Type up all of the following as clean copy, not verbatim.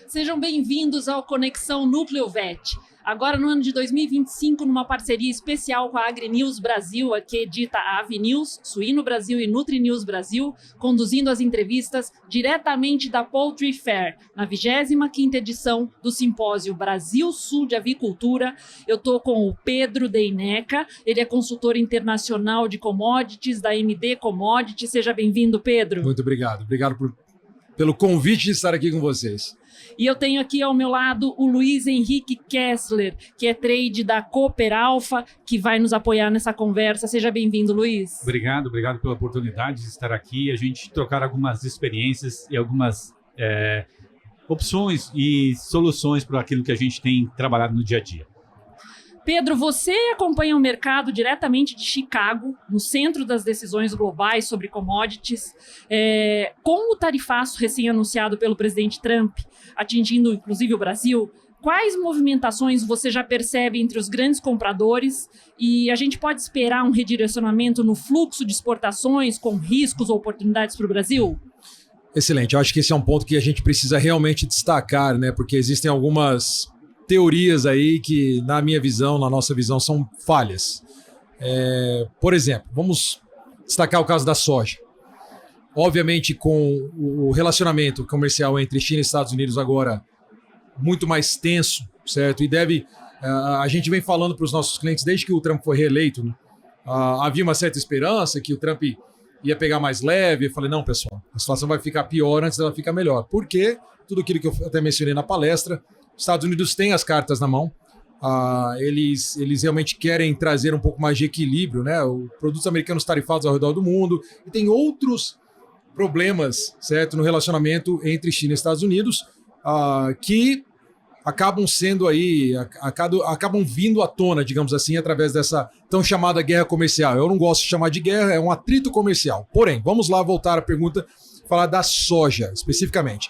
Sejam bem-vindos ao Conexão Núcleo VET. Agora, no ano de 2025, numa parceria especial com a AgriNews Brasil, que edita a AviNews, Suíno Brasil e NutriNews Brasil, conduzindo as entrevistas diretamente da Poultry Fair, na 25ª edição do Simpósio Brasil-Sul de Avicultura. Eu estou com o Pedro Deineca, ele é consultor internacional de commodities da MD Commodities. Seja bem-vindo, Pedro. Muito obrigado. Obrigado pelo convite de estar aqui com vocês. E eu tenho aqui ao meu lado o Luiz Henrique Kessler, que é trade da Cooper Alpha, que vai nos apoiar nessa conversa. Seja bem-vindo, Luiz. Obrigado pela oportunidade de estar aqui, a gente trocar algumas experiências e algumas opções e soluções para aquilo que a gente tem trabalhado no dia a dia. Pedro, você acompanha o mercado diretamente de Chicago, no centro das decisões globais sobre commodities. Com o tarifaço recém-anunciado pelo presidente Trump, atingindo inclusive o Brasil, quais movimentações você já percebe entre os grandes compradores? E a gente pode esperar um redirecionamento no fluxo de exportações com riscos ou oportunidades para o Brasil? Excelente, eu acho que esse é um ponto que a gente precisa realmente destacar, né? Porque existem algumas teorias aí que, na minha visão, na nossa visão, são falhas. Por exemplo, vamos destacar o caso da soja. Obviamente, com o relacionamento comercial entre China e Estados Unidos agora muito mais tenso, certo? E a gente vem falando para os nossos clientes desde que o Trump foi reeleito, né? Havia uma certa esperança que o Trump ia pegar mais leve. Eu falei, não, pessoal, a situação vai ficar pior antes dela ficar melhor. Por quê? Tudo aquilo que eu até mencionei na palestra, os Estados Unidos têm as cartas na mão, eles realmente querem trazer um pouco mais de equilíbrio, né? Os produtos americanos tarifados ao redor do mundo, e tem outros problemas, certo, no relacionamento entre China e Estados Unidos, que acabam sendo aí, acabam vindo à tona, digamos assim, através dessa tão chamada guerra comercial. Eu não gosto de chamar de guerra, é um atrito comercial. Porém, vamos lá voltar à pergunta, falar da soja especificamente.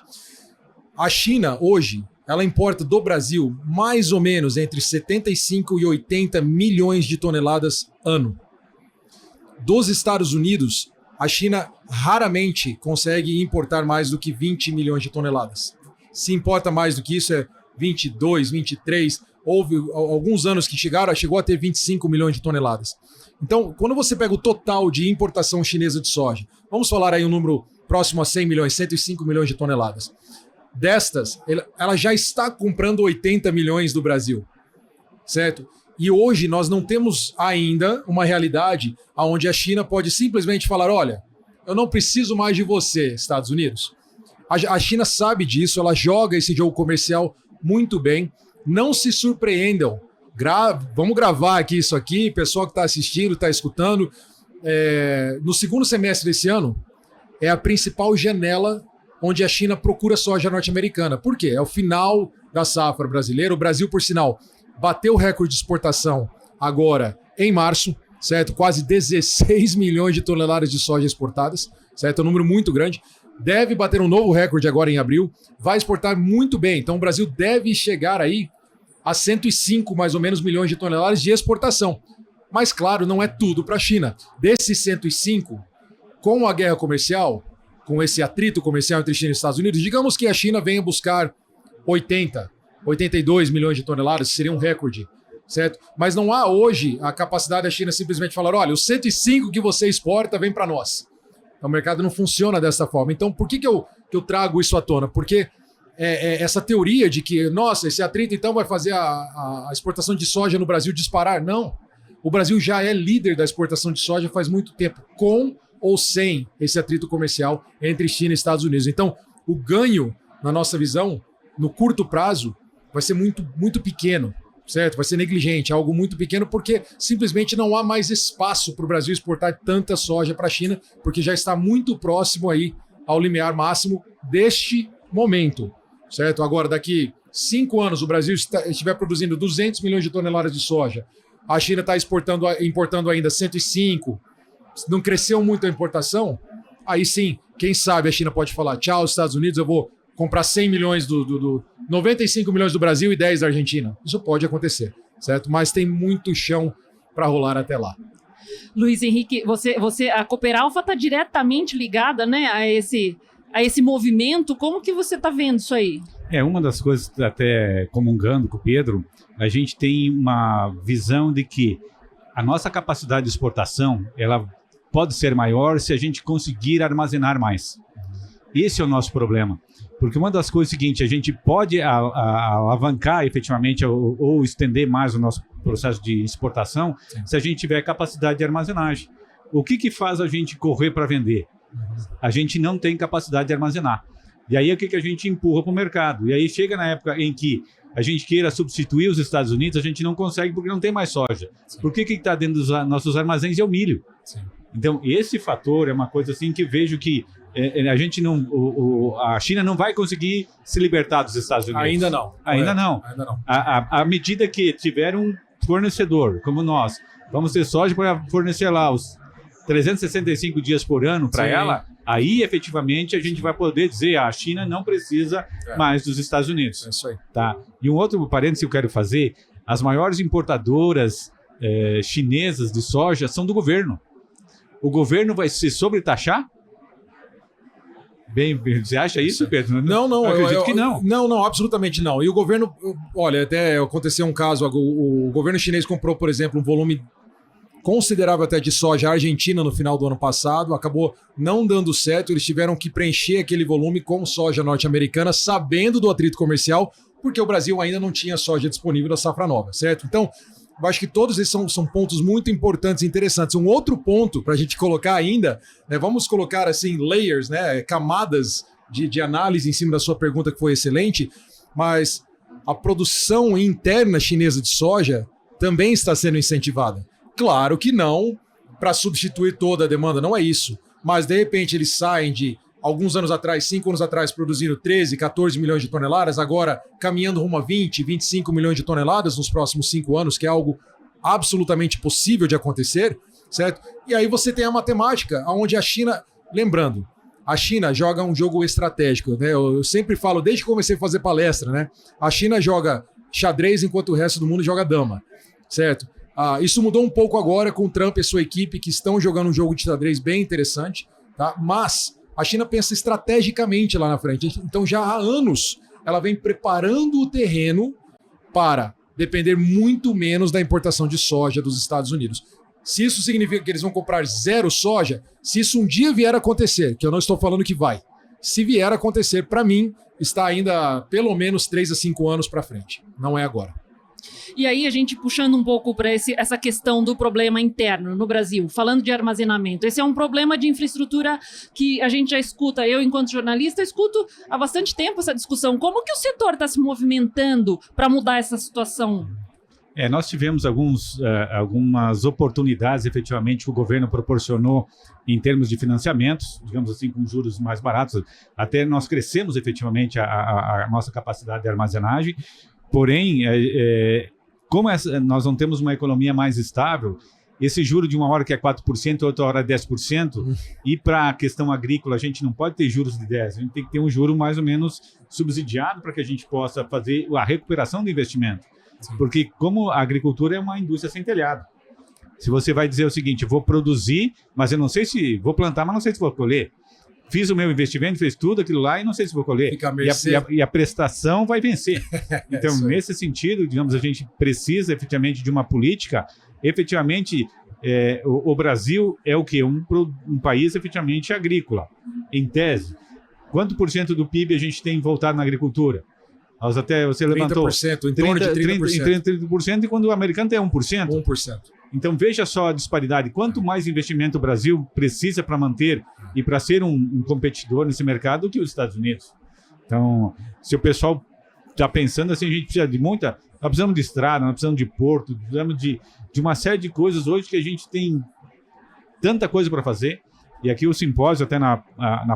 A China hoje, ela importa do Brasil mais ou menos entre 75 e 80 milhões de toneladas ano. Dos Estados Unidos, a China raramente consegue importar mais do que 20 milhões de toneladas. Se importa mais do que isso, é 22, 23. Houve alguns anos que chegou a ter 25 milhões de toneladas. Então, quando você pega o total de importação chinesa de soja, vamos falar aí um número próximo a 100 milhões, 105 milhões de toneladas. Destas, ela já está comprando 80 milhões do Brasil, certo? E hoje nós não temos ainda uma realidade onde a China pode simplesmente falar, olha, eu não preciso mais de você, Estados Unidos. A China sabe disso, ela joga esse jogo comercial muito bem. Não se surpreendam. Vamos gravar aqui isso aqui, pessoal que está assistindo, está escutando. No segundo semestre desse ano, é a principal janela onde a China procura soja norte-americana. Por quê? É o final da safra brasileira. O Brasil, por sinal, bateu o recorde de exportação agora em março, certo? Quase 16 milhões de toneladas de soja exportadas, certo? É um número muito grande. Deve bater um novo recorde agora em abril. Vai exportar muito bem. Então o Brasil deve chegar aí a 105, mais ou menos, milhões de toneladas de exportação. Mas, claro, não é tudo para a China. Desses 105, com a guerra comercial, com esse atrito comercial entre China e Estados Unidos, digamos que a China venha buscar 82 milhões de toneladas, seria um recorde, certo? Mas não há hoje a capacidade da China simplesmente falar, olha, os 105 que você exporta vem para nós. Então, o mercado não funciona dessa forma. Então, por que eu trago isso à tona? Porque essa teoria de que, nossa, esse atrito então vai fazer a exportação de soja no Brasil disparar. Não. O Brasil já é líder da exportação de soja faz muito tempo, com ou sem esse atrito comercial entre China e Estados Unidos. Então, o ganho, na nossa visão, no curto prazo, vai ser muito, muito pequeno, certo? Vai ser negligente, algo muito pequeno, porque simplesmente não há mais espaço para o Brasil exportar tanta soja para a China, porque já está muito próximo aí ao limiar máximo deste momento, certo? Agora, daqui 5 anos, o Brasil estiver produzindo 200 milhões de toneladas de soja, a China está importando ainda 105, não cresceu muito a importação, aí sim, quem sabe a China pode falar, tchau, Estados Unidos, eu vou comprar 100 milhões 95 milhões do Brasil e 10 da Argentina. Isso pode acontecer, certo? Mas tem muito chão para rolar até lá. Luiz Henrique, a Cooper Alpha está diretamente ligada, né, a a esse movimento. Como que você está vendo isso aí? Uma das coisas, até comungando com o Pedro, a gente tem uma visão de que a nossa capacidade de exportação, ela pode ser maior se a gente conseguir armazenar mais. Esse é o nosso problema. Porque uma das coisas é o seguinte, a gente pode alavancar efetivamente ou estender mais o nosso processo de exportação se a gente tiver capacidade de armazenagem. O que faz a gente correr para vender? A gente não tem capacidade de armazenar. E aí o que a gente empurra para o mercado? E aí chega na época em que a gente queira substituir os Estados Unidos, a gente não consegue porque não tem mais soja. Sim. Por que está dentro dos nossos armazéns é o milho. Sim. Então esse fator é uma coisa assim que vejo que a gente não, a China não vai conseguir se libertar dos Estados Unidos. Ainda não. Ainda não. À medida que tiver um fornecedor como nós, vamos ter soja para fornecer lá os 365 dias por ano para ela, aí efetivamente a gente vai poder dizer a China não precisa mais dos Estados Unidos. É isso aí. Tá? E um outro parênteses que eu quero fazer, as maiores importadoras chinesas de soja são do governo. O governo vai se sobretaxar? Bem, você acha isso, Pedro? Não, eu acredito que não. Não, absolutamente não. E o governo, olha, até aconteceu um caso, o governo chinês comprou, por exemplo, um volume considerável até de soja argentina no final do ano passado, acabou não dando certo, eles tiveram que preencher aquele volume com soja norte-americana, sabendo do atrito comercial, porque o Brasil ainda não tinha soja disponível da safra nova, certo? Então, eu acho que todos esses são pontos muito importantes e interessantes. Um outro ponto para a gente colocar ainda, né, vamos colocar assim layers, né, camadas de análise em cima da sua pergunta, que foi excelente, mas a produção interna chinesa de soja também está sendo incentivada. Claro que não para substituir toda a demanda, não é isso. Mas de repente eles saem de alguns anos atrás, 5 anos atrás, produzindo 13, 14 milhões de toneladas, agora caminhando rumo a 20, 25 milhões de toneladas nos próximos 5 anos, que é algo absolutamente possível de acontecer, certo? E aí você tem a matemática, onde a China, lembrando, a China joga um jogo estratégico, né? Eu sempre falo, desde que comecei a fazer palestra, né? A China joga xadrez enquanto o resto do mundo joga dama, certo? Isso mudou um pouco agora com o Trump e sua equipe, que estão jogando um jogo de xadrez bem interessante, tá? Mas a China pensa estrategicamente lá na frente. Então, já há anos, ela vem preparando o terreno para depender muito menos da importação de soja dos Estados Unidos. Se isso significa que eles vão comprar zero soja, se isso um dia vier a acontecer, que eu não estou falando que vai, se vier a acontecer, para mim, está ainda pelo menos 3 a 5 anos para frente. Não é agora. E aí a gente puxando um pouco para essa questão do problema interno no Brasil, falando de armazenamento. Esse é um problema de infraestrutura que a gente já escuta, eu enquanto jornalista escuto há bastante tempo essa discussão. Como que o setor está se movimentando para mudar essa situação? Nós tivemos algumas oportunidades, efetivamente, que o governo proporcionou em termos de financiamentos, digamos assim, com juros mais baratos. Até nós crescemos, efetivamente, a nossa capacidade de armazenagem. Porém, como nós não temos uma economia mais estável, esse juro de uma hora que é 4%, outra hora é 10%, e para a questão agrícola a gente não pode ter juros de 10%, a gente tem que ter um juro mais ou menos subsidiado para que a gente possa fazer a recuperação do investimento. Sim. Porque como a agricultura é uma indústria sem telhado, se você vai dizer o seguinte, vou produzir, mas eu não sei se vou plantar, mas não sei se vou colher. Fiz o meu investimento, fez tudo aquilo lá e não sei se vou colher. E a prestação vai vencer. Então, nesse sentido, digamos, a gente precisa efetivamente de uma política. Efetivamente, o Brasil é o quê? Um país efetivamente agrícola, em tese. Quanto por cento do PIB a gente tem voltado na agricultura? Você levantou 30%, em torno de 30%. 30%, e quando o americano tem 1%. 1%. Então, veja só a disparidade. Quanto mais investimento o Brasil precisa para manter e para ser um competidor nesse mercado do que os Estados Unidos. Então, se o pessoal está pensando assim, a gente precisa de muita... Nós precisamos de estrada, nós precisamos de porto, precisamos de uma série de coisas hoje que a gente tem tanta coisa para fazer. E aqui o simpósio, até na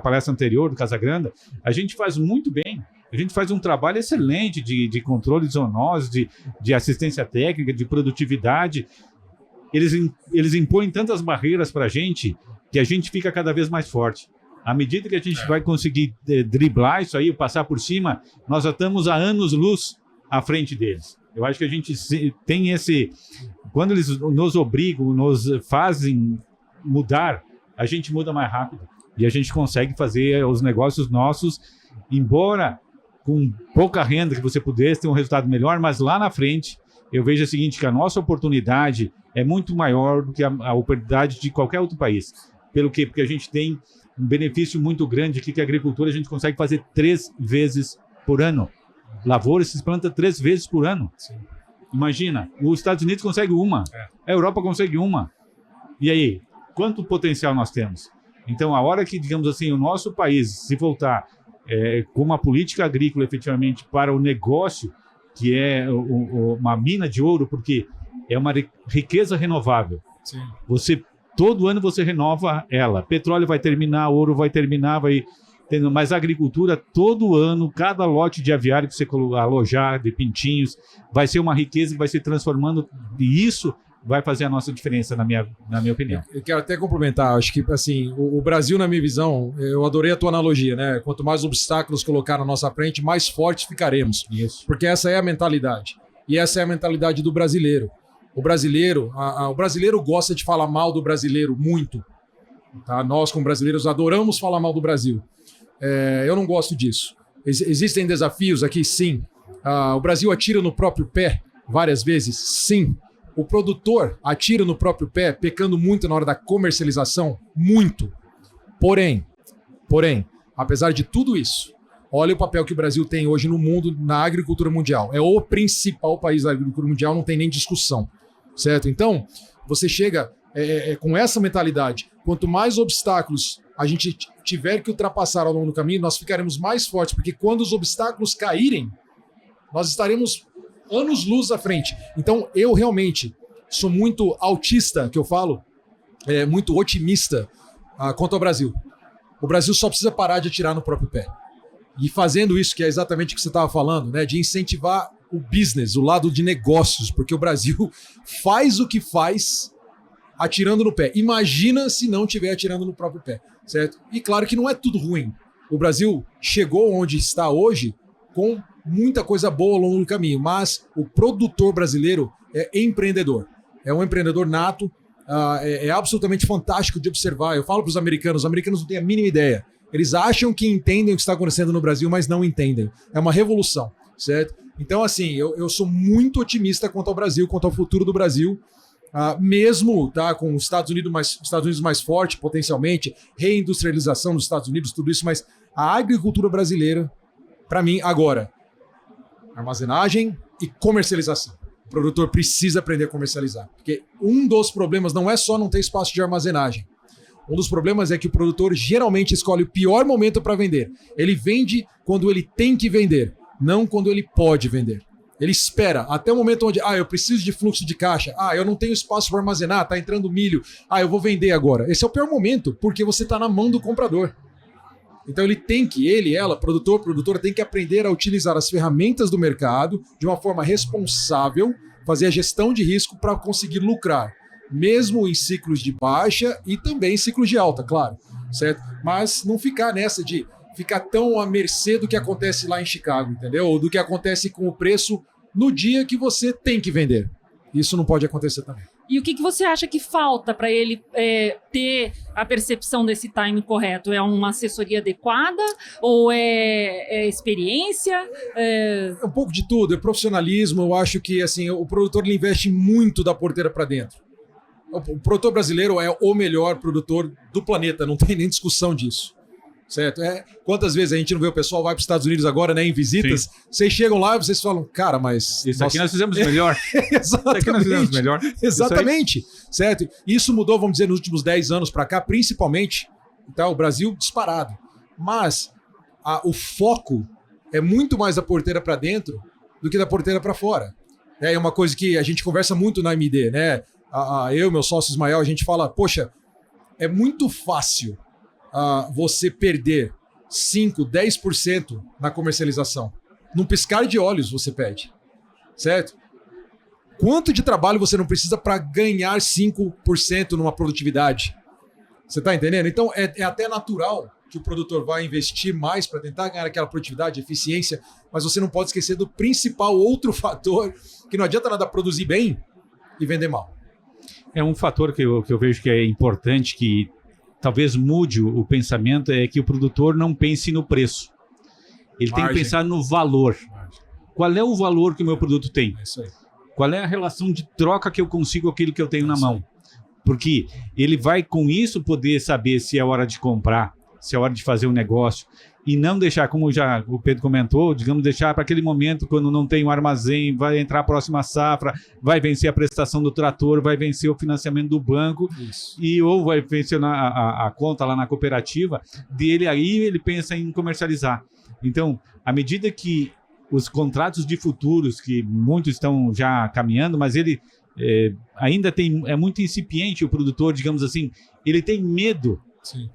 palestra anterior do Casagrande, a gente faz muito bem. A gente faz um trabalho excelente de controle de zoonose, de assistência técnica, de produtividade. Eles impõem tantas barreiras para a gente que a gente fica cada vez mais forte. À medida que a gente vai conseguir driblar isso aí, passar por cima, nós já estamos há anos-luz à frente deles. Eu acho que a gente tem esse... Quando eles nos obrigam, nos fazem mudar, a gente muda mais rápido. E a gente consegue fazer os negócios nossos, embora com pouca renda que você pudesse ter um resultado melhor, mas lá na frente eu vejo o seguinte, que a nossa oportunidade é muito maior do que a oportunidade de qualquer outro país. Pelo quê? Porque a gente tem um benefício muito grande aqui, que a agricultura a gente consegue fazer 3 vezes por ano. Lavoura se planta 3 vezes por ano. Sim. Imagina, os Estados Unidos consegue uma, a Europa consegue uma. E aí, quanto potencial nós temos? Então, a hora que, digamos assim, o nosso país se voltar com uma política agrícola efetivamente para o negócio, que é uma mina de ouro, porque é uma riqueza renovável. Sim. Todo ano você renova ela. Petróleo vai terminar, ouro vai terminar, mas a agricultura, todo ano, cada lote de aviário que você alojar, de pintinhos, vai ser uma riqueza que vai se transformando, e isso vai fazer a nossa diferença, na minha opinião. Eu quero até complementar, acho que assim, o Brasil, na minha visão, eu adorei a tua analogia, né? Quanto mais obstáculos colocar na nossa frente, mais fortes ficaremos. Isso. Porque essa é a mentalidade. E essa é a mentalidade do brasileiro. O brasileiro gosta de falar mal do brasileiro muito. Tá? Nós, como brasileiros, adoramos falar mal do Brasil. Eu não gosto disso. Existem desafios aqui? Sim. O Brasil atira no próprio pé várias vezes? Sim. O produtor atira no próprio pé, pecando muito na hora da comercialização? Muito. Porém, apesar de tudo isso, olha o papel que o Brasil tem hoje no mundo, na agricultura mundial. É o principal país da agricultura mundial, não tem nem discussão. Certo? Então, você chega com essa mentalidade. Quanto mais obstáculos a gente tiver que ultrapassar ao longo do caminho, nós ficaremos mais fortes, porque quando os obstáculos caírem, nós estaremos anos-luz à frente. Então, eu realmente sou muito autista, que eu falo, muito otimista quanto ao Brasil. O Brasil só precisa parar de atirar no próprio pé. E fazendo isso, que é exatamente o que você estava falando, né, de incentivar o business, o lado de negócios, porque o Brasil faz o que faz atirando no pé. Imagina se não estiver atirando no próprio pé, certo? E claro que não é tudo ruim. O Brasil chegou onde está hoje com muita coisa boa ao longo do caminho, mas o produtor brasileiro é empreendedor. É um empreendedor nato, é absolutamente fantástico de observar. Eu falo para os americanos não têm a mínima ideia. Eles acham que entendem o que está acontecendo no Brasil, mas não entendem. É uma revolução, certo? Então, assim, eu sou muito otimista quanto ao Brasil, quanto ao futuro do Brasil, mesmo com os Estados Unidos mais forte, potencialmente, reindustrialização dos Estados Unidos, tudo isso, mas a agricultura brasileira, para mim, agora, armazenagem e comercialização. O produtor precisa aprender a comercializar, porque um dos problemas não é só não ter espaço de armazenagem. Um dos problemas é que o produtor geralmente escolhe o pior momento para vender. Ele vende quando ele tem que vender, não quando ele pode vender. Ele espera até o momento onde, eu preciso de fluxo de caixa, eu não tenho espaço para armazenar, tá entrando milho, eu vou vender agora. Esse é o pior momento, porque você está na mão do comprador. Então ela, produtora, tem que aprender a utilizar as ferramentas do mercado de uma forma responsável, fazer a gestão de risco para conseguir lucrar, mesmo em ciclos de baixa e também em ciclos de alta, claro, certo? Mas não ficar nessa de ficar tão à mercê do que acontece lá em Chicago, entendeu? Ou do que acontece com o preço no dia que você tem que vender. Isso não pode acontecer também. E o que você acha que falta para ele ter a percepção desse time correto? É uma assessoria adequada? Ou é experiência? É um pouco de tudo, é profissionalismo. Eu acho que assim, o produtor ele investe muito da porteira para dentro. O produtor brasileiro é o melhor produtor do planeta, não tem nem discussão disso. Certo? Quantas vezes a gente não vê o pessoal vai para os Estados Unidos agora, né, em visitas, Sim. Vocês chegam lá e vocês falam, cara, mas... Isso aqui nós fizemos melhor. Exatamente. Isso aqui nós fizemos melhor. Exatamente. Certo? Isso mudou, vamos dizer, nos últimos 10 anos para cá, principalmente, tá? O Brasil disparado. Mas o foco é muito mais da porteira para dentro do que da porteira para fora. É uma coisa que a gente conversa muito na MD, né? Eu e meu sócio Ismael, a gente fala, poxa, é muito fácil você perder 5%, 10% na comercialização. Num piscar de olhos você perde, certo? Quanto de trabalho você não precisa para ganhar 5% numa produtividade? Você está entendendo? Então é até natural que o produtor vai investir mais para tentar ganhar aquela produtividade, eficiência, mas você não pode esquecer do principal outro fator, que não adianta nada produzir bem e vender mal. É um fator que eu vejo que é importante, que talvez mude o pensamento, é que o produtor não pense no preço. Ele tem que pensar no valor. Qual é o valor que o meu produto tem? É isso aí. Qual é a relação de troca que eu consigo com aquilo que eu tenho na mão? Porque ele vai, com isso, poder saber se é hora de comprar, se é hora de fazer um negócio, e não deixar, como já o Pedro comentou, digamos, deixar para aquele momento quando não tem um armazém, vai entrar a próxima safra, vai vencer a prestação do trator, vai vencer o financiamento do banco, ou vai vencer a conta lá na cooperativa, dele aí ele pensa em comercializar. Então, à medida que os contratos de futuros, que muitos estão já caminhando, mas ele ainda é muito incipiente, o produtor, digamos assim, ele tem medo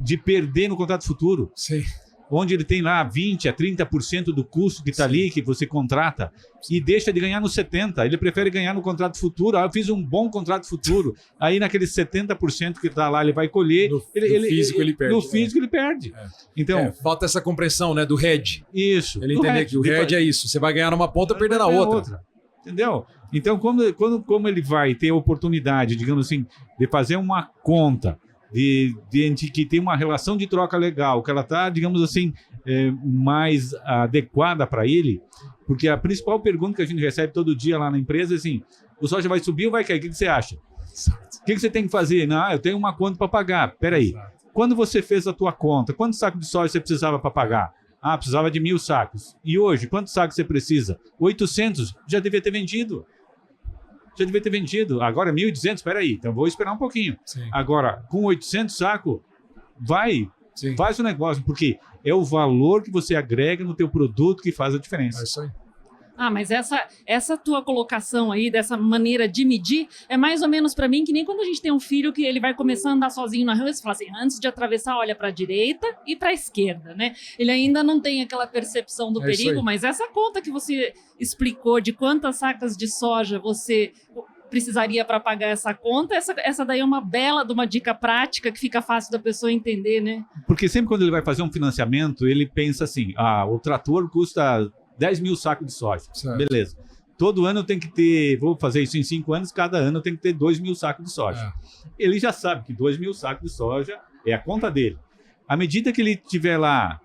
de perder no contrato futuro. Sim. Onde ele tem lá 20% a 30% do custo que está ali, que você contrata, e deixa de ganhar no 70%. Ele prefere ganhar no contrato futuro. Eu fiz um bom contrato futuro. Aí naqueles 70% que está lá, ele vai colher. No físico ele perde. No físico ele perde. Então, falta essa compreensão, né, do hedge. Isso. Ele entender que o hedge é isso. Você vai ganhar numa ponta, perder na outra. Entendeu? Então, como ele vai ter a oportunidade, digamos assim, de fazer uma conta, de que tem uma relação de troca legal, que ela está, digamos assim, mais adequada para ele, porque a principal pergunta que a gente recebe todo dia lá na empresa é assim, o soja vai subir ou vai cair? O que você acha? O que você tem que fazer? Não, eu tenho uma conta para pagar. Peraí, quando você fez a tua conta, quantos sacos de soja você precisava para pagar? Precisava de 1.000 sacos. E hoje, quantos sacos você precisa? 800, já devia ter vendido. Agora 1.200, espera aí, então vou esperar um pouquinho. Sim. Agora, com 800 sacos, faz o negócio, porque é o valor que você agrega no teu produto que faz a diferença. É isso aí. Mas essa tua colocação aí, dessa maneira de medir, é mais ou menos para mim que nem quando a gente tem um filho que ele vai começar a andar sozinho na rua, você fala assim, antes de atravessar, olha para a direita e para a esquerda, né? Ele ainda não tem aquela percepção do perigo, mas essa conta que você explicou de quantas sacas de soja você precisaria para pagar essa conta, essa daí é uma bela de uma dica prática que fica fácil da pessoa entender, né? Porque sempre quando ele vai fazer um financiamento, ele pensa assim, o trator custa 10.000 sacos de soja. Certo. Beleza. Todo ano eu tenho que ter, vou fazer isso em 5 anos, cada ano eu tenho que ter 2.000 sacos de soja. Ele já sabe que 2.000 sacos de soja é a conta dele. À medida que ele tiver lá,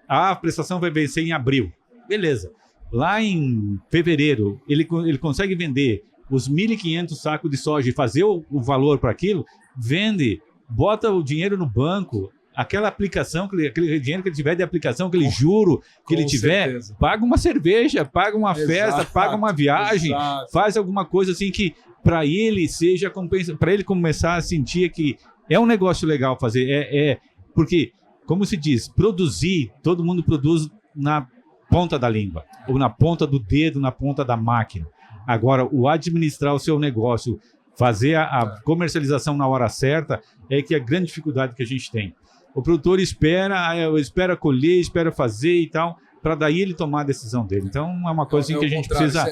a prestação vai vencer em abril. Beleza. Lá em fevereiro, ele consegue vender os 1.500 sacos de soja e fazer o valor para aquilo, vende, bota o dinheiro no banco, aquela aplicação, aquele dinheiro que ele tiver de aplicação, aquele juro que ele tiver, certeza. Paga uma cerveja, paga uma festa, paga uma viagem, faz alguma coisa assim que para ele seja para ele começar a sentir que é um negócio legal fazer, porque, como se diz, produzir, todo mundo produz na ponta da língua, ou na ponta do dedo, na ponta da máquina. Agora, o administrar o seu negócio, fazer a comercialização na hora certa, é que é a grande dificuldade que a gente tem. O produtor espera colher, espera fazer e tal, para daí ele tomar a decisão dele. Então, é uma coisa assim que a gente precisa...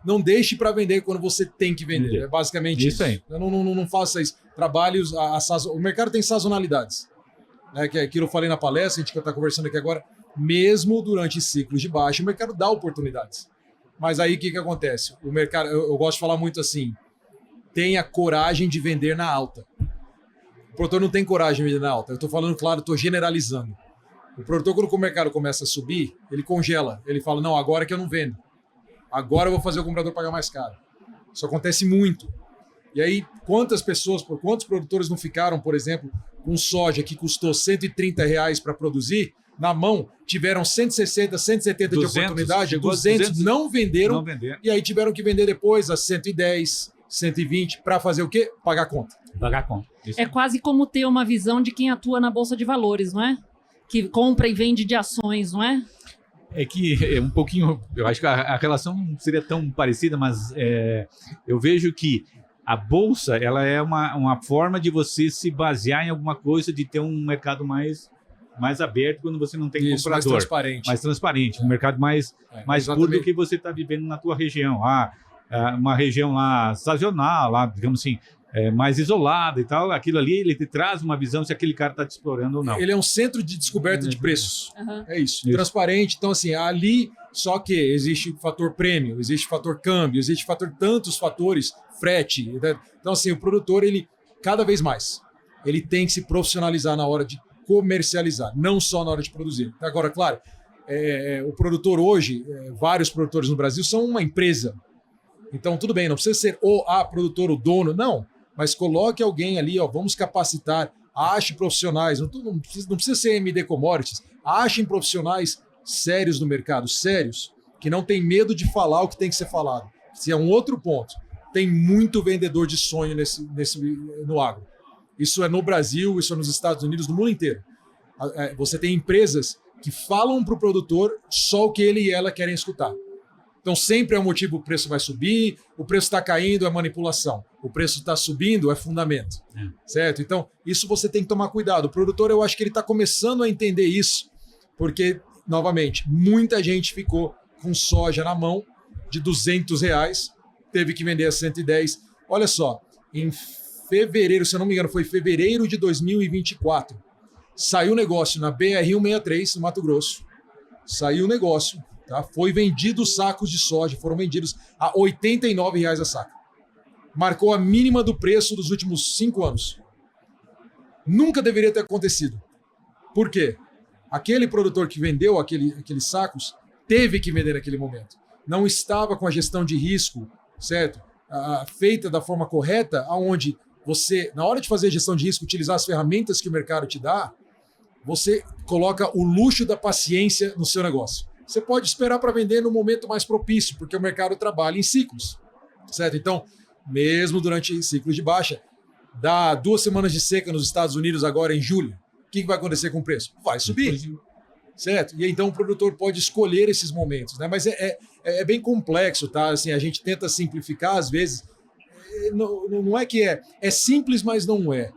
Não deixe para vender quando você tem que vender. É basicamente isso. Aí. Não faça isso. Trabalhos... O mercado tem sazonalidades. Que é aquilo que eu falei na palestra, a gente está conversando aqui agora. Mesmo durante ciclos de baixa, o mercado dá oportunidades. Mas aí o que acontece? O mercado, eu gosto de falar muito assim, tenha coragem de vender na alta. O produtor não tem coragem de vender na alta. Eu estou falando, claro, estou generalizando. O produtor, quando o mercado começa a subir, ele congela. Ele fala, não, agora que eu não vendo. Agora eu vou fazer o comprador pagar mais caro. Isso acontece muito. E aí, quantos produtores não ficaram, por exemplo, com soja que custou R$130 para produzir, na mão, tiveram 160, 170 200, de oportunidade, 200 não venderam, e aí tiveram que vender depois a 110, 120, para fazer o quê? Pagar a conta. Pagar a conta. É quase como ter uma visão de quem atua na Bolsa de Valores, não é? Que compra e vende de ações, não é? É que é um pouquinho, eu acho que a relação não seria tão parecida, mas eu vejo que a Bolsa, ela é uma forma de você se basear em alguma coisa, de ter um mercado mais aberto quando você não tem comprador. Mais transparente. Mais transparente. Um mercado mais puro do que você está vivendo na tua região. Uma região lá sazonal, lá, digamos assim, mais isolada e tal. Aquilo ali, ele te traz uma visão se aquele cara está te explorando ou não. Ele é um centro de descoberta de preços. É isso. Transparente. Então, assim, ali, só que existe o fator prêmio, existe o fator câmbio, existe tantos fatores, frete. Então, assim, o produtor, ele, cada vez mais, ele tem que se profissionalizar na hora de comercializar, não só na hora de produzir. Agora, claro, o produtor hoje, vários produtores no Brasil são uma empresa. Então, tudo bem, não precisa ser a produtor, o dono, não. Mas coloque alguém ali, ó, vamos capacitar, ache profissionais, não precisa ser MD Commodities, achem profissionais sérios no mercado, sérios, que não tem medo de falar o que tem que ser falado. Esse é um outro ponto. Tem muito vendedor de sonho no agro. Isso é no Brasil, isso é nos Estados Unidos, no mundo inteiro. Você tem empresas que falam para o produtor só o que ele e ela querem escutar. Então sempre é um motivo, o preço vai subir, o preço está caindo, é manipulação. O preço está subindo, é fundamento. Certo? Então isso você tem que tomar cuidado. O produtor, eu acho que ele está começando a entender isso, porque, novamente, muita gente ficou com soja na mão de R$200, teve que vender a 110. Olha só, em fevereiro, se eu não me engano, foi fevereiro de 2024, saiu o negócio na BR-163, no Mato Grosso. Saiu o negócio, tá? Foi vendido sacos de soja, foram vendidos a R$89 a saca. Marcou a mínima do preço dos últimos 5 anos. Nunca deveria ter acontecido. Por quê? Aquele produtor que vendeu aqueles sacos teve que vender naquele momento. Não estava com a gestão de risco, certo? Feita da forma correta, aonde você, na hora de fazer a gestão de risco, utilizar as ferramentas que o mercado te dá, você coloca o luxo da paciência no seu negócio. Você pode esperar para vender no momento mais propício, porque o mercado trabalha em ciclos, certo? Então, mesmo durante ciclos de baixa, dá 2 semanas de seca nos Estados Unidos agora em julho, o que vai acontecer com o preço? Vai subir, certo? E então o produtor pode escolher esses momentos, né? Mas é bem complexo, tá? Assim, a gente tenta simplificar às vezes. Não é que é simples, mas não é.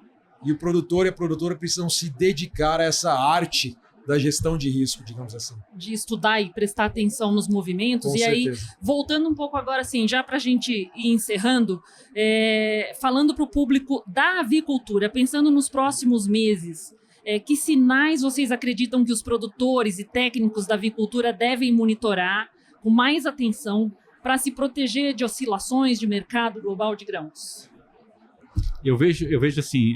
E o produtor e a produtora precisam se dedicar a essa arte da gestão de risco, digamos assim. De estudar e prestar atenção nos movimentos. Com e certeza. Aí, voltando um pouco agora, assim, já para a gente ir encerrando, falando para o público da avicultura, pensando nos próximos meses, que sinais vocês acreditam que os produtores e técnicos da avicultura devem monitorar com mais atenção para se proteger de oscilações de mercado global de grãos? Eu vejo assim,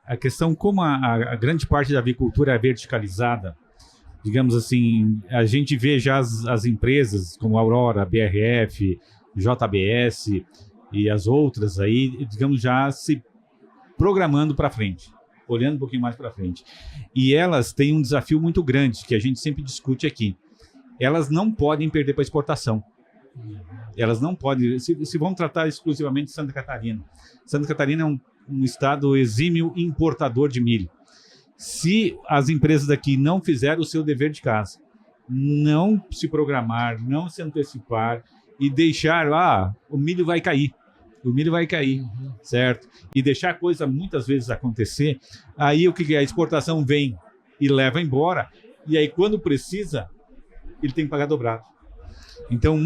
a questão como a grande parte da avicultura é verticalizada, digamos assim, a gente vê já as empresas como Aurora, BRF, JBS e as outras aí, digamos, já se programando para frente, olhando um pouquinho mais para frente. E elas têm um desafio muito grande, que a gente sempre discute aqui. Elas não podem perder para exportação. Elas não podem, se vão tratar exclusivamente de Santa Catarina. Santa Catarina é um estado exímio importador de milho. Se as empresas daqui não fizerem o seu dever de casa, não se programar, não se antecipar e deixar, o milho vai cair, certo? E deixar a coisa muitas vezes acontecer, aí o que é? A exportação vem e leva embora, e aí quando precisa, ele tem que pagar dobrado. Então,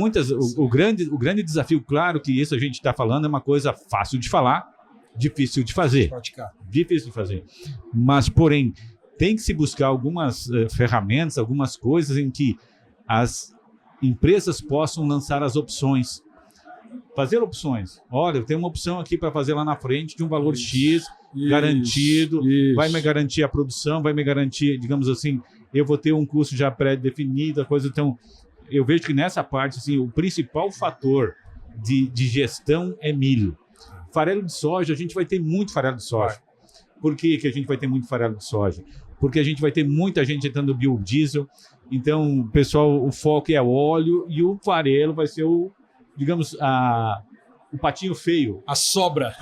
o grande desafio, claro que isso a gente está falando, é uma coisa fácil de falar, difícil de fazer. Difícil de fazer. Mas, porém, tem que se buscar algumas ferramentas, algumas coisas em que as empresas possam lançar as opções. Fazer opções. Olha, eu tenho uma opção aqui para fazer lá na frente de um valor X, garantido, vai me garantir a produção, vai me garantir, digamos assim, eu vou ter um custo já pré-definido, a coisa. Então, eu vejo que nessa parte, assim, o principal fator de gestão é milho. Farelo de soja, a gente vai ter muito farelo de soja. Por que a gente vai ter muito farelo de soja? Porque a gente vai ter muita gente entrando no biodiesel. Então, pessoal, o foco é óleo e o farelo vai ser o patinho feio. A sobra,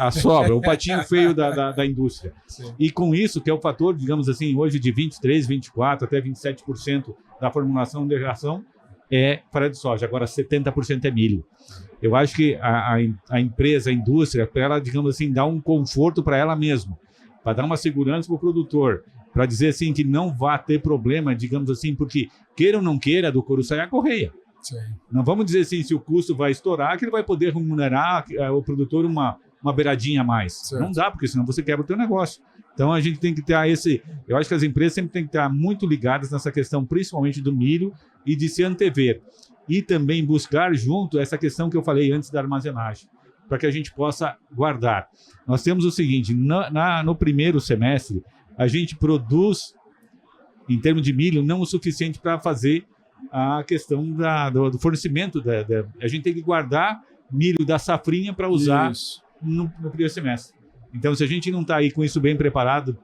o patinho feio da indústria. Sim. E com isso, que é o fator, digamos assim, hoje de 23%, 24%, até 27% da formulação de ração, é farelo de soja. Agora 70% é milho. Eu acho que a empresa, a indústria, para ela, digamos assim, dar um conforto para ela mesma, para dar uma segurança para o produtor, para dizer assim que não vai ter problema, digamos assim, porque queira ou não queira, do couro sai a correia. Sim. Não vamos dizer assim, se o custo vai estourar, que ele vai poder remunerar o produtor uma beiradinha a mais. Certo. Não dá, porque senão você quebra o teu negócio. Então a gente tem que ter eu acho que as empresas sempre têm que estar muito ligadas nessa questão, principalmente do milho, e de se antever. E também buscar junto essa questão que eu falei antes da armazenagem. para que a gente possa guardar. Nós temos o seguinte, no primeiro semestre, a gente produz, em termos de milho, não o suficiente para fazer a questão do fornecimento. A gente tem que guardar milho da safrinha para usar no primeiro semestre. Então, se a gente não está aí com isso bem preparado,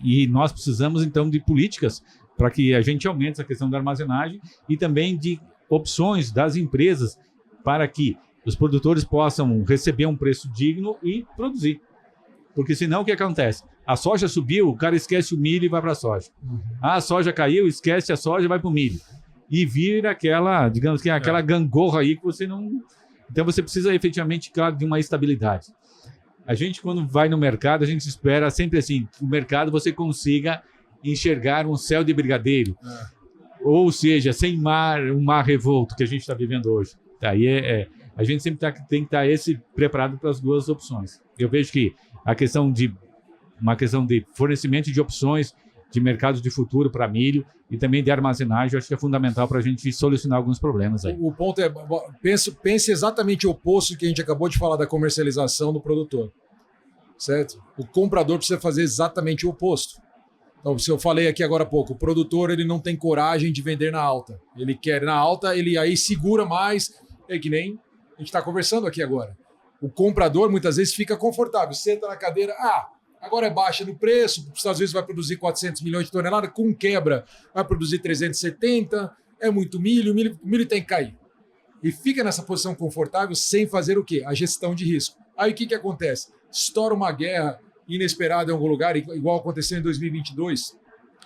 e nós precisamos, então, de políticas para que a gente aumente essa questão da armazenagem e também de opções das empresas para que os produtores possam receber um preço digno e produzir. Porque senão o que acontece? A soja subiu, o cara esquece o milho e vai para a soja. A soja caiu, esquece a soja e vai para o milho. E vira aquela, digamos que aquela gangorra aí que você não... Então você precisa efetivamente, claro, de uma estabilidade. A gente, quando vai no mercado, a gente espera sempre assim, que o mercado você consiga enxergar um céu de brigadeiro. Ou seja, sem um mar revolto que a gente está vivendo hoje. Aí a gente sempre tem que estar preparado para as duas opções. Eu vejo que uma questão de fornecimento de opções de mercados de futuro para milho e também de armazenagem, eu acho que é fundamental para a gente solucionar alguns problemas aí. O ponto é, pense exatamente o oposto que a gente acabou de falar da comercialização do produtor, certo? O comprador precisa fazer exatamente o oposto. Então, se eu falei aqui agora há pouco, o produtor ele não tem coragem de vender na alta. Ele quer na alta, ele aí segura mais, é que nem a gente está conversando aqui agora. O comprador muitas vezes fica confortável, senta na cadeira, agora é baixa no preço, os Estados Unidos vai produzir 400 milhões de toneladas, com quebra vai produzir 370, é muito milho, o milho tem que cair. E fica nessa posição confortável sem fazer o quê? A gestão de risco. Aí o que acontece? Estoura uma guerra inesperada em algum lugar, igual aconteceu em 2022.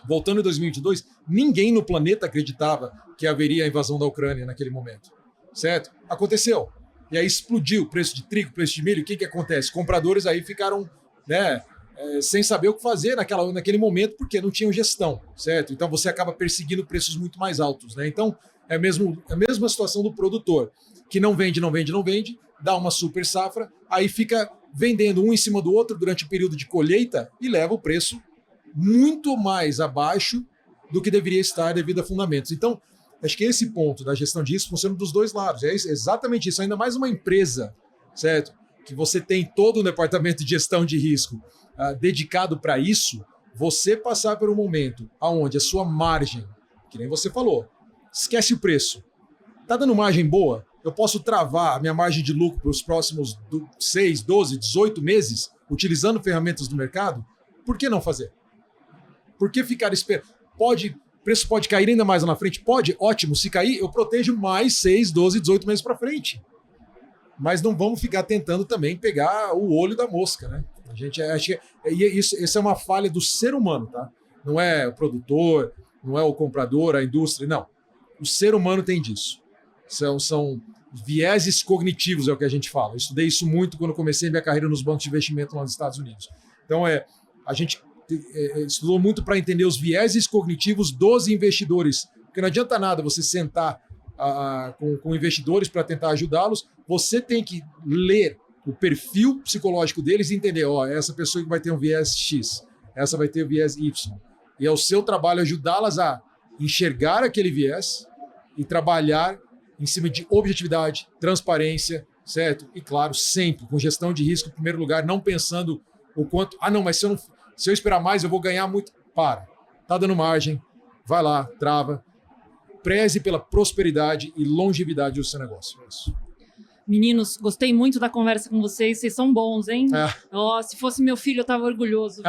Voltando em 2022, ninguém no planeta acreditava que haveria a invasão da Ucrânia naquele momento, certo? Aconteceu. E aí explodiu o preço de trigo, o preço de milho. O que acontece? Compradores aí ficaram, sem saber o que fazer naquele momento, porque não tinham gestão, certo? Então você acaba perseguindo preços muito mais altos, né? Então é a mesma situação do produtor, que não vende, dá uma super safra, aí fica vendendo um em cima do outro durante o período de colheita e leva o preço muito mais abaixo do que deveria estar devido a fundamentos. Então, acho que esse ponto da gestão de risco funciona dos dois lados. É exatamente isso. Ainda mais uma empresa, certo? Que você tem todo um departamento de gestão de risco dedicado para isso, você passar por um momento onde a sua margem, que nem você falou, esquece o preço. Está dando margem boa? Eu posso travar a minha margem de lucro para os próximos 6, 12, 18 meses, utilizando ferramentas do mercado? Por que não fazer? Por que ficar esperando? O preço pode cair ainda mais lá na frente? Pode, ótimo. Se cair, eu protejo mais 6, 12, 18 meses para frente. Mas não vamos ficar tentando também pegar o olho da mosca, né? A gente acha que isso é uma falha do ser humano, tá? Não é o produtor, não é o comprador, a indústria, não. O ser humano tem disso. São vieses cognitivos, é o que a gente fala. Eu estudei isso muito quando comecei minha carreira nos bancos de investimento lá nos Estados Unidos. Então, a gente estudou muito para entender os vieses cognitivos dos investidores. Porque não adianta nada você sentar com investidores para tentar ajudá-los. Você tem que ler o perfil psicológico deles e entender, essa pessoa que vai ter um viés X, essa vai ter um viés Y. E é o seu trabalho ajudá-las a enxergar aquele viés e trabalhar em cima de objetividade, transparência, certo? E, claro, sempre com gestão de risco, em primeiro lugar, não pensando o quanto... mas se eu esperar mais, eu vou ganhar muito. Tá dando margem, vai lá, trava. Preze pela prosperidade e longevidade do seu negócio. É isso. Meninos, gostei muito da conversa com vocês. Vocês são bons, hein? Se fosse meu filho, eu estava orgulhoso.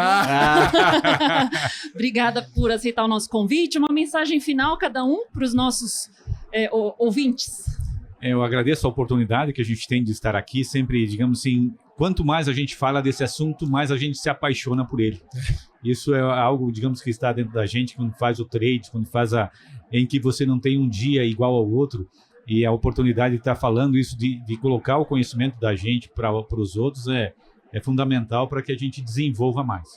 Obrigada por aceitar o nosso convite. Uma mensagem final, cada um, para os nossos ouvintes. Eu agradeço a oportunidade que a gente tem de estar aqui. Sempre, digamos assim, quanto mais a gente fala desse assunto, mais a gente se apaixona por ele. Isso é algo, digamos, que está dentro da gente quando faz o trade, quando faz em que você não tem um dia igual ao outro. E a oportunidade de estar falando isso, de colocar o conhecimento da gente para os outros é fundamental para que a gente desenvolva mais.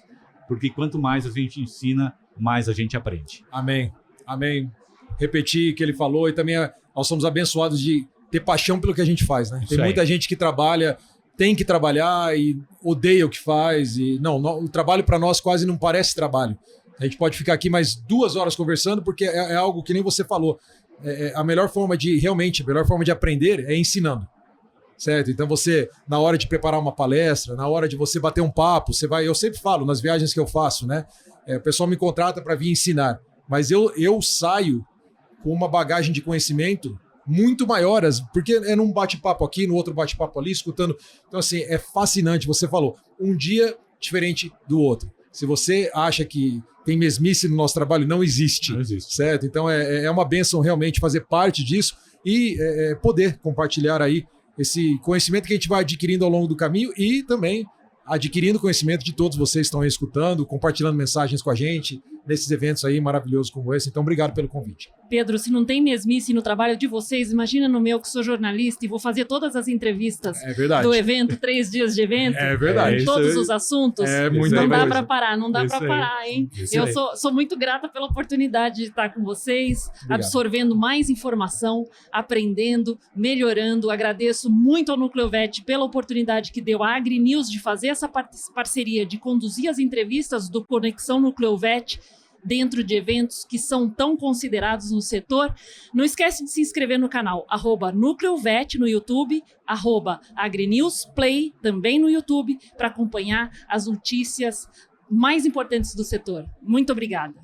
Porque quanto mais a gente ensina, mais a gente aprende. Amém. Amém. Repetir o que ele falou e também nós somos abençoados de ter paixão pelo que a gente faz, né? Tem muita gente que tem que trabalhar e odeia o que faz. E o trabalho para nós quase não parece trabalho. A gente pode ficar aqui mais 2 horas conversando porque é algo que nem você falou. A melhor forma de aprender é ensinando. certo? Então você, na hora de preparar uma palestra, na hora de você bater um papo, você vai, eu sempre falo nas viagens que eu faço, né? O pessoal me contrata para vir ensinar, mas eu saio com uma bagagem de conhecimento muito maior, porque é num bate-papo aqui, no outro bate-papo ali, escutando. Então, assim, é fascinante. Você falou, um dia diferente do outro. Se você acha que tem mesmice no nosso trabalho, não existe. Não existe. Certo? Então, é uma bênção realmente fazer parte disso e poder compartilhar aí esse conhecimento que a gente vai adquirindo ao longo do caminho e também adquirindo conhecimento de todos vocês que estão aí escutando, compartilhando mensagens com a gente nesses eventos aí maravilhosos como esse. Então, obrigado pelo convite. Pedro, se não tem mesmice no trabalho de vocês, imagina no meu, que sou jornalista e vou fazer todas as entrevistas do evento, 3 dias de evento. É verdade. Todos os assuntos. Muito não dá coisa. para parar, não dá para parar, hein? Eu sou muito grata pela oportunidade de estar com vocês, absorvendo mais informação, aprendendo, melhorando. Agradeço muito ao Núcleo VET pela oportunidade que deu à AgriNews de fazer essa parceria, de conduzir as entrevistas do Conexão Núcleo VET dentro de eventos que são tão considerados no setor. Não esquece de se inscrever no canal @NúcleoVet no YouTube, @AgriNewsPlay também no YouTube, para acompanhar as notícias mais importantes do setor. Muito obrigada.